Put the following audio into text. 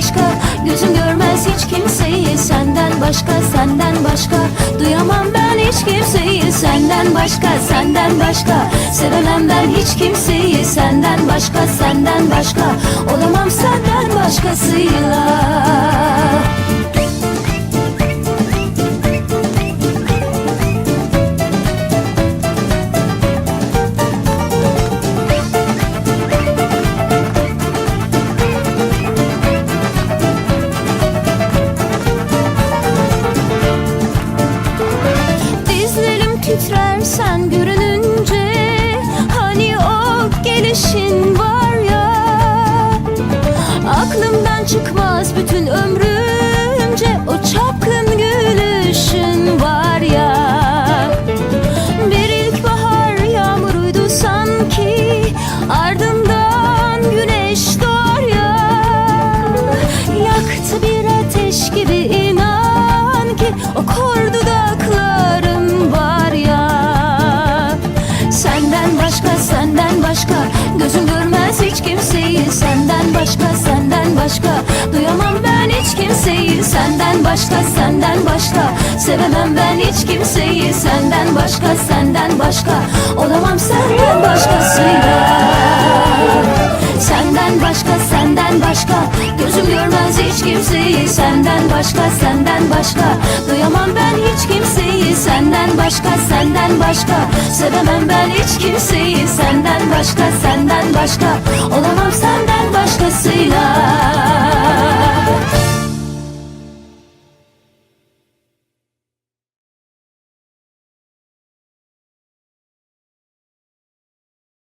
başka. Gözüm görmez hiç kimseyi senden başka, senden başka. Duyamam ben hiç kimseyi senden başka, senden başka. Sevemem ben hiç kimseyi senden başka, senden başka. Olamam senden başkasıyla. Titrer sen görününce, hani o gelişin var ya. Aklımdan çıkmaz bütün ömrümce o çapkın gülüşün var ya. Bir ilkbahar yağmuruydu sanki, ardından güneş doğar ya. Yaktı bir ateş gibi inan ki o kor dudaklarım var ya. Senden başka, senden başka. Gözüm görmez hiç kimseyi senden başka, senden başka. Duyamam ben hiç kimseyi senden başka, senden başka. Sevemem ben hiç kimseyi senden başka, senden başka. Olamam senden başkasıyla. Senden başka, senden başka. Gözüm görmez hiç kimseyi senden başka, senden başka. Duyamam ben hiç kimseyi senden başka, senden başka. Sevemem ben hiç kimseyi senden başka, senden başka. Olamam senden başkasıyla.